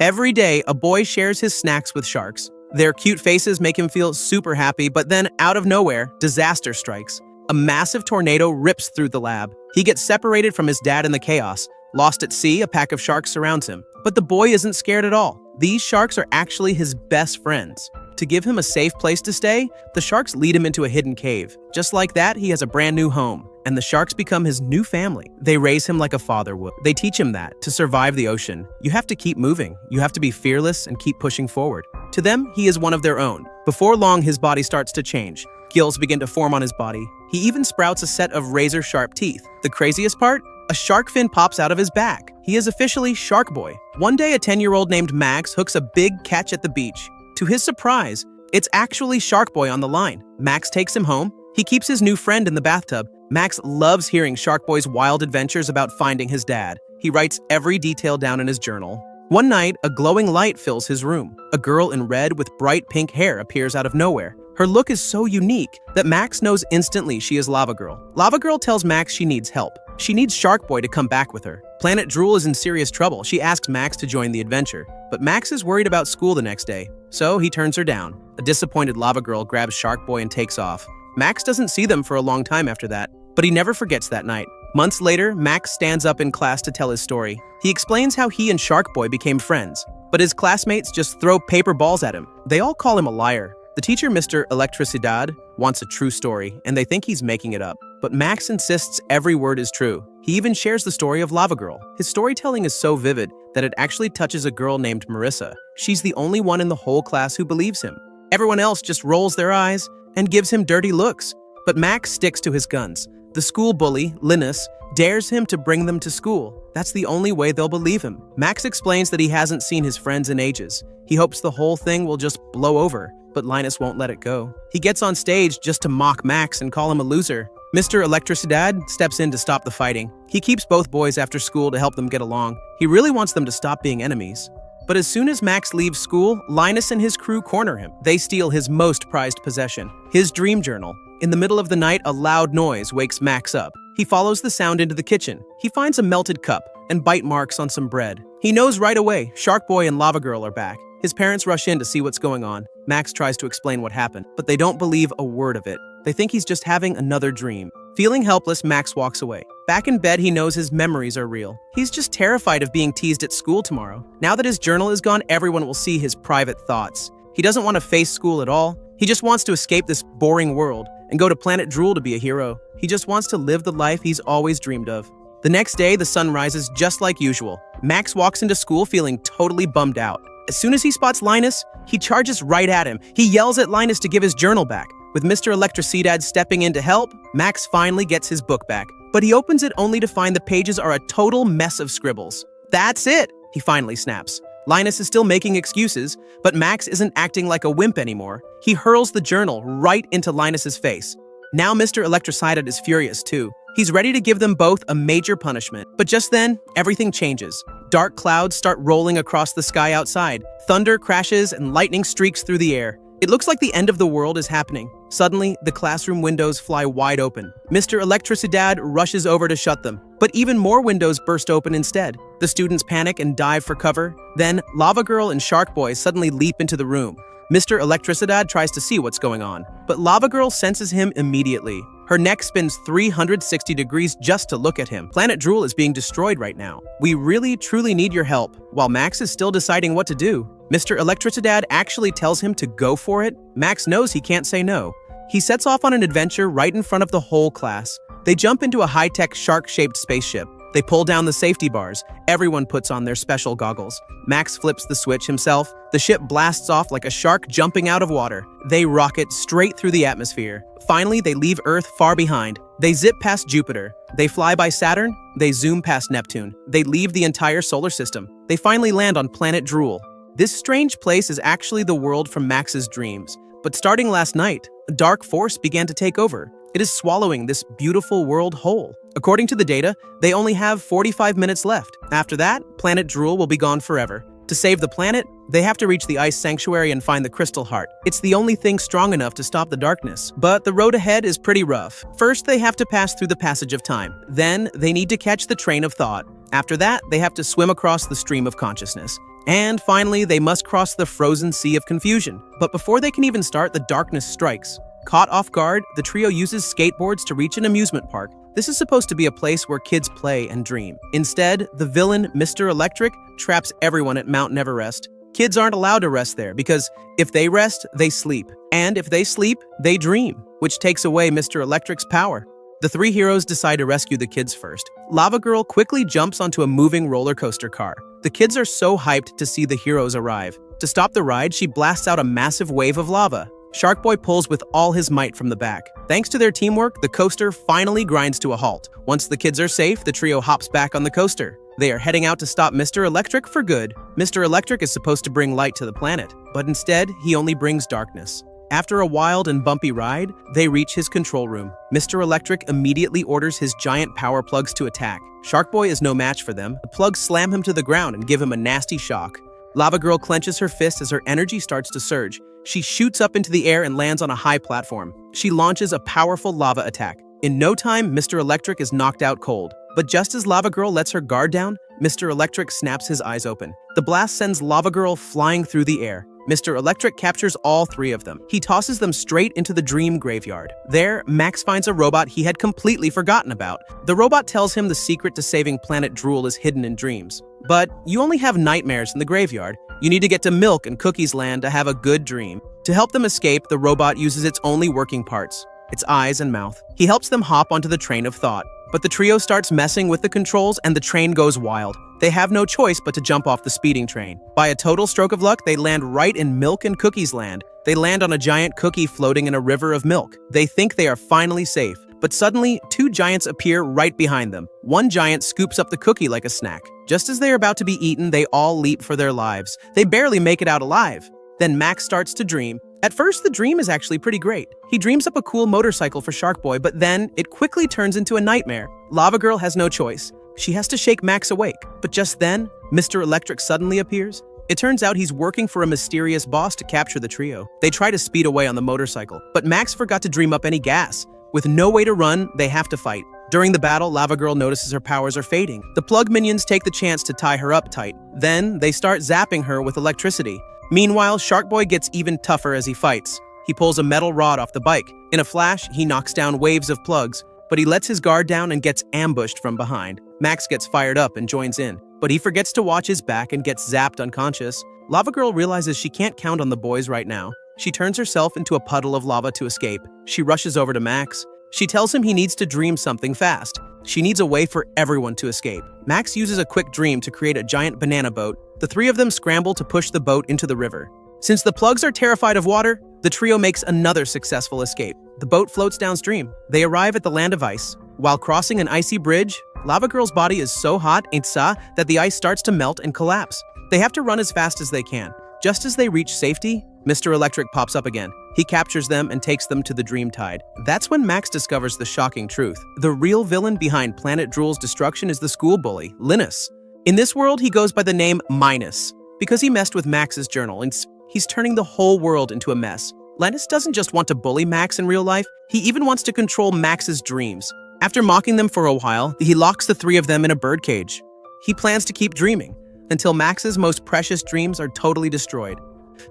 Every day, a boy shares his snacks with sharks. Their cute faces make him feel super happy, but then, out of nowhere, disaster strikes. A massive tornado rips through the lab. He gets separated from his dad in the chaos. Lost at sea, a pack of sharks surrounds him. But the boy isn't scared at all. These sharks are actually his best friends. To give him a safe place to stay, the sharks lead him into a hidden cave. Just like that, he has a brand new home, and the sharks become his new family. They raise him like a father would. They teach him that, to survive the ocean, you have to keep moving. You have to be fearless and keep pushing forward. To them, he is one of their own. Before long, his body starts to change. Gills begin to form on his body. He even sprouts a set of razor-sharp teeth. The craziest part? A shark fin pops out of his back. He is officially Shark Boy. One day, a 10-year-old named Max hooks a big catch at the beach. To his surprise, it's actually Shark Boy on the line. Max takes him home. He keeps his new friend in the bathtub. Max loves hearing Shark Boy's wild adventures about finding his dad. He writes every detail down in his journal. One night, a glowing light fills his room. A girl in red with bright pink hair appears out of nowhere. Her look is so unique that Max knows instantly she is Lava Girl. Lava Girl tells Max she needs help. She needs Shark Boy to come back with her. Planet Drool is in serious trouble. She asks Max to join the adventure, but Max is worried about school the next day, so he turns her down. A disappointed Lava Girl grabs Shark Boy and takes off. Max doesn't see them for a long time after that, but he never forgets that night. Months later, Max stands up in class to tell his story. He explains how he and Shark Boy became friends, but his classmates just throw paper balls at him. They all call him a liar. The teacher, Mr. Electricidad, wants a true story, and they think he's making it up. But Max insists every word is true. He even shares the story of Lava Girl. His storytelling is so vivid that it actually touches a girl named Marissa. She's the only one in the whole class who believes him. Everyone else just rolls their eyes and gives him dirty looks. But Max sticks to his guns. The school bully, Linus, dares him to bring them to school. That's the only way they'll believe him. Max explains that he hasn't seen his friends in ages. He hopes the whole thing will just blow over, but Linus won't let it go. He gets on stage just to mock Max and call him a loser. Mr. Electricidad steps in to stop the fighting. He keeps both boys after school to help them get along. He really wants them to stop being enemies. But as soon as Max leaves school, Linus and his crew corner him. They steal his most prized possession, his dream journal. In the middle of the night, a loud noise wakes Max up. He follows the sound into the kitchen. He finds a melted cup and bite marks on some bread. He knows right away Shark Boy and Lava Girl are back. His parents rush in to see what's going on. Max tries to explain what happened, but they don't believe a word of it. They think he's just having another dream. Feeling helpless, Max walks away. Back in bed, he knows his memories are real. He's just terrified of being teased at school tomorrow. Now that his journal is gone, everyone will see his private thoughts. He doesn't want to face school at all. He just wants to escape this boring world and go to Planet Drool to be a hero. He just wants to live the life he's always dreamed of. The next day, the sun rises just like usual. Max walks into school feeling totally bummed out. As soon as he spots Linus, he charges right at him. He yells at Linus to give his journal back. With Mr. Electricidad stepping in to help, Max finally gets his book back. But he opens it only to find the pages are a total mess of scribbles. That's it, he finally snaps. Linus is still making excuses, but Max isn't acting like a wimp anymore. He hurls the journal right into Linus's face. Now Mr. Electricidad is furious too. He's ready to give them both a major punishment. But just then, everything changes. Dark clouds start rolling across the sky outside. Thunder crashes and lightning streaks through the air. It looks like the end of the world is happening. Suddenly, the classroom windows fly wide open. Mr. Electricidad rushes over to shut them, but even more windows burst open instead. The students panic and dive for cover. Then, Lava Girl and Shark Boy suddenly leap into the room. Mr. Electricidad tries to see what's going on, but Lava Girl senses him immediately. Her neck spins 360 degrees just to look at him. Planet Drool is being destroyed right now. We really, truly need your help. While Max is still deciding what to do, Mr. Electricidad actually tells him to go for it. Max knows he can't say no. He sets off on an adventure right in front of the whole class. They jump into a high-tech shark-shaped spaceship. They pull down the safety bars. Everyone puts on their special goggles. Max flips the switch himself. The ship blasts off like a shark jumping out of water. They rocket straight through the atmosphere. Finally, they leave Earth far behind. They zip past Jupiter. They fly by Saturn. They zoom past Neptune. They leave the entire solar system. They finally land on Planet Drool. This strange place is actually the world from Max's dreams. But starting last night, a dark force began to take over. It is swallowing this beautiful world whole. According to the data, they only have 45 minutes left. After that, Planet Drool will be gone forever. To save the planet, they have to reach the Ice Sanctuary and find the Crystal Heart. It's the only thing strong enough to stop the darkness. But the road ahead is pretty rough. First, they have to pass through the Passage of Time. Then, they need to catch the Train of Thought. After that, they have to swim across the Stream of Consciousness. And finally, they must cross the frozen sea of confusion. But before they can even start, the darkness strikes. Caught off guard, the trio uses skateboards to reach an amusement park. This is supposed to be a place where kids play and dream. Instead, the villain, Mr. Electric, traps everyone at Mount Neverest. Kids aren't allowed to rest there because if they rest, they sleep. And if they sleep, they dream, which takes away Mr. Electric's power. The three heroes decide to rescue the kids first. Lava Girl quickly jumps onto a moving roller coaster car. The kids are so hyped to see the heroes arrive. To stop the ride, she blasts out a massive wave of lava. Shark Boy pulls with all his might from the back. Thanks to their teamwork, the coaster finally grinds to a halt. Once the kids are safe, the trio hops back on the coaster. They are heading out to stop Mr. Electric for good. Mr. Electric is supposed to bring light to the planet, but instead, he only brings darkness. After a wild and bumpy ride, they reach his control room. Mr. Electric immediately orders his giant power plugs to attack. Shark Boy is no match for them. The plugs slam him to the ground and give him a nasty shock. Lava Girl clenches her fist as her energy starts to surge. She shoots up into the air and lands on a high platform. She launches a powerful lava attack. In no time, Mr. Electric is knocked out cold. But just as Lava Girl lets her guard down, Mr. Electric snaps his eyes open. The blast sends Lava Girl flying through the air. Mr. Electric captures all three of them. He tosses them straight into the dream graveyard. There, Max finds a robot he had completely forgotten about. The robot tells him the secret to saving Planet Drool is hidden in dreams. But you only have nightmares in the graveyard. You need to get to Milk and Cookie's Land to have a good dream. To help them escape, the robot uses its only working parts, its eyes and mouth. He helps them hop onto the train of thought. But the trio starts messing with the controls and the train goes wild. They have no choice but to jump off the speeding train. By a total stroke of luck, they land right in Milk and Cookie's Land. They land on a giant cookie floating in a river of milk. They think they are finally safe. But suddenly, two giants appear right behind them. One giant scoops up the cookie like a snack. Just as they are about to be eaten, they all leap for their lives. They barely make it out alive. Then Max starts to dream. At first, the dream is actually pretty great. He dreams up a cool motorcycle for Shark Boy, but then it quickly turns into a nightmare. Lava Girl has no choice. She has to shake Max awake. But just then, Mr. Electric suddenly appears. It turns out he's working for a mysterious boss to capture the trio. They try to speed away on the motorcycle, but Max forgot to dream up any gas. With no way to run, they have to fight. During the battle, Lava Girl notices her powers are fading. The plug minions take the chance to tie her up tight. Then, they start zapping her with electricity. Meanwhile, Shark Boy gets even tougher as he fights. He pulls a metal rod off the bike. In a flash, he knocks down waves of plugs, but he lets his guard down and gets ambushed from behind. Max gets fired up and joins in, but he forgets to watch his back and gets zapped unconscious. Lava Girl realizes she can't count on the boys right now. She turns herself into a puddle of lava to escape. She rushes over to Max. She tells him he needs to dream something fast. She needs a way for everyone to escape. Max uses a quick dream to create a giant banana boat. The three of them scramble to push the boat into the river. Since the plugs are terrified of water, the trio makes another successful escape. The boat floats downstream. They arrive at the land of ice. While crossing an icy bridge, Lava Girl's body is so hot, that the ice starts to melt and collapse. They have to run as fast as they can. Just as they reach safety, Mr. Electric pops up again. He captures them and takes them to the Dreamtide. That's when Max discovers the shocking truth. The real villain behind Planet Drool's destruction is the school bully, Linus. In this world, he goes by the name Minus, because he messed with Max's journal and he's turning the whole world into a mess. Linus doesn't just want to bully Max in real life, he even wants to control Max's dreams. After mocking them for a while, he locks the three of them in a birdcage. He plans to keep dreaming until Max's most precious dreams are totally destroyed.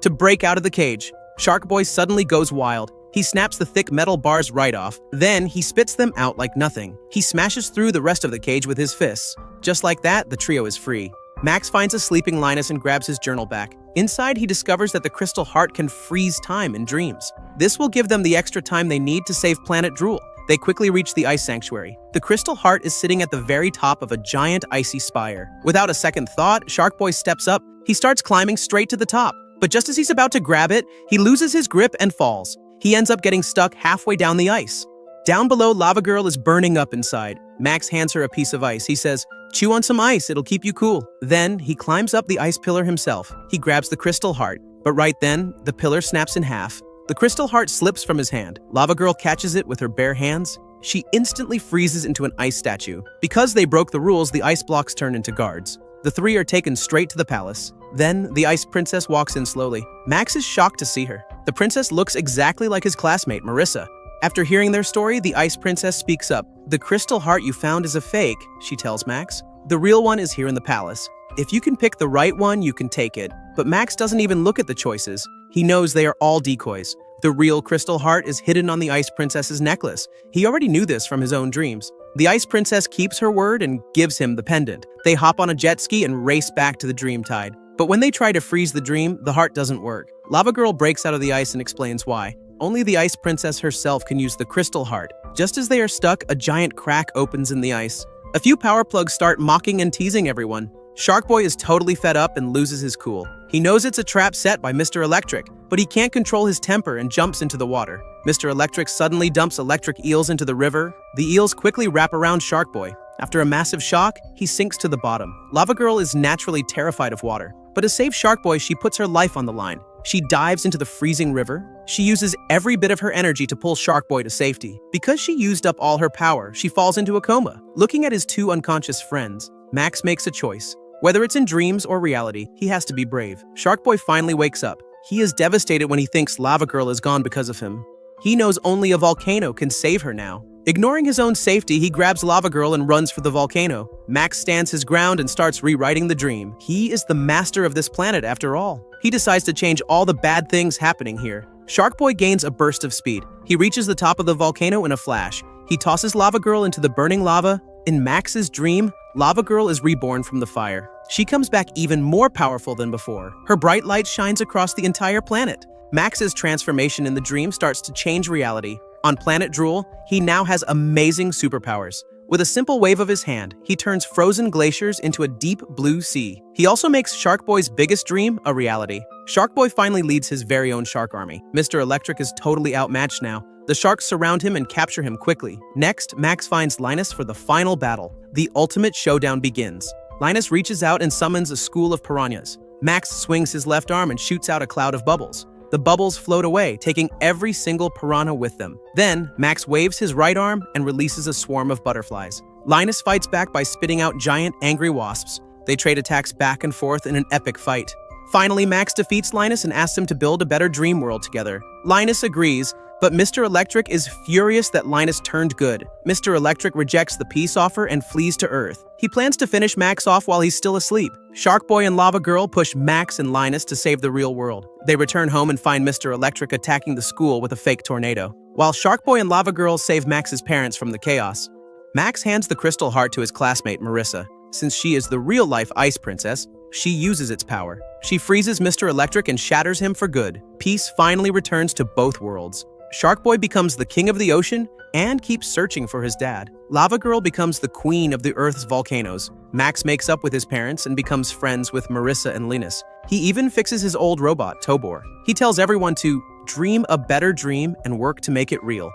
To break out of the cage, Shark Boy suddenly goes wild. He snaps the thick metal bars right off. Then he spits them out like nothing. He smashes through the rest of the cage with his fists. Just like that, the trio is free. Max finds a sleeping Linus and grabs his journal back. Inside, he discovers that the Crystal Heart can freeze time in dreams. This will give them the extra time they need to save Planet Drool. They quickly reach the Ice Sanctuary. The Crystal Heart is sitting at the very top of a giant icy spire. Without a second thought, Shark Boy steps up. He starts climbing straight to the top. But just as he's about to grab it, he loses his grip and falls. He ends up getting stuck halfway down the ice. Down below, Lava Girl is burning up inside. Max hands her a piece of ice. He says, "Chew on some ice, it'll keep you cool." Then, he climbs up the ice pillar himself. He grabs the Crystal Heart. But right then, the pillar snaps in half. The Crystal Heart slips from his hand. Lava Girl catches it with her bare hands. She instantly freezes into an ice statue. Because they broke the rules, the ice blocks turn into guards. The three are taken straight to the palace. Then, the Ice Princess walks in slowly. Max is shocked to see her. The princess looks exactly like his classmate, Marissa. After hearing their story, the Ice Princess speaks up. "The Crystal Heart you found is a fake," she tells Max. "The real one is here in the palace." If you can pick the right one, you can take it. But Max doesn't even look at the choices. He knows they are all decoys. The real crystal heart is hidden on the Ice Princess's necklace. He already knew this from his own dreams. The Ice Princess keeps her word and gives him the pendant. They hop on a jet ski and race back to the Dreamtide. But when they try to freeze the dream, the heart doesn't work. Lava Girl breaks out of the ice and explains why. Only the Ice Princess herself can use the crystal heart. Just as they are stuck, a giant crack opens in the ice. A few power plugs start mocking and teasing everyone. Shark Boy is totally fed up and loses his cool. He knows it's a trap set by Mr. Electric, but he can't control his temper and jumps into the water. Mr. Electric suddenly dumps electric eels into the river. The eels quickly wrap around Shark Boy. After a massive shock, he sinks to the bottom. Lava Girl is naturally terrified of water, but to save Shark Boy, she puts her life on the line. She dives into the freezing river. She uses every bit of her energy to pull Shark Boy to safety. Because she used up all her power, she falls into a coma. Looking at his two unconscious friends, Max makes a choice. Whether it's in dreams or reality, he has to be brave. Shark Boy finally wakes up. He is devastated when he thinks Lava Girl is gone because of him. He knows only a volcano can save her now. Ignoring his own safety, he grabs Lava Girl and runs for the volcano. Max stands his ground and starts rewriting the dream. He is the master of this planet after all. He decides to change all the bad things happening here. Shark Boy gains a burst of speed. He reaches the top of the volcano in a flash. He tosses Lava Girl into the burning lava. In Max's dream, Lava Girl is reborn from the fire. She comes back even more powerful than before. Her bright light shines across the entire planet. Max's transformation in the dream starts to change reality. On Planet Drool, he now has amazing superpowers. With a simple wave of his hand, he turns frozen glaciers into a deep blue sea. He also makes Shark Boy's biggest dream a reality. Shark Boy finally leads his very own shark army. Mr. Electric is totally outmatched now. The sharks surround him and capture him quickly. Next, Max finds Linus for the final battle. The ultimate showdown begins. Linus reaches out and summons a school of piranhas. Max swings his left arm and shoots out a cloud of bubbles. The bubbles float away, taking every single piranha with them. Then, Max waves his right arm and releases a swarm of butterflies. Linus fights back by spitting out giant, angry wasps. They trade attacks back and forth in an epic fight. Finally, Max defeats Linus and asks him to build a better dream world together. Linus agrees, but Mr. Electric is furious that Linus turned good. Mr. Electric rejects the peace offer and flees to Earth. He plans to finish Max off while he's still asleep. Shark Boy and Lava Girl push Max and Linus to save the real world. They return home and find Mr. Electric attacking the school with a fake tornado. While Shark Boy and Lava Girl save Max's parents from the chaos, Max hands the crystal heart to his classmate Marissa. Since she is the real-life Ice Princess, she uses its power. She freezes Mr. Electric and shatters him for good. Peace finally returns to both worlds. Shark Boy becomes the king of the ocean and keeps searching for his dad. Lava Girl becomes the queen of the Earth's volcanoes. Max makes up with his parents and becomes friends with Marissa and Linus. He even fixes his old robot, Tobor. He tells everyone to dream a better dream and work to make it real.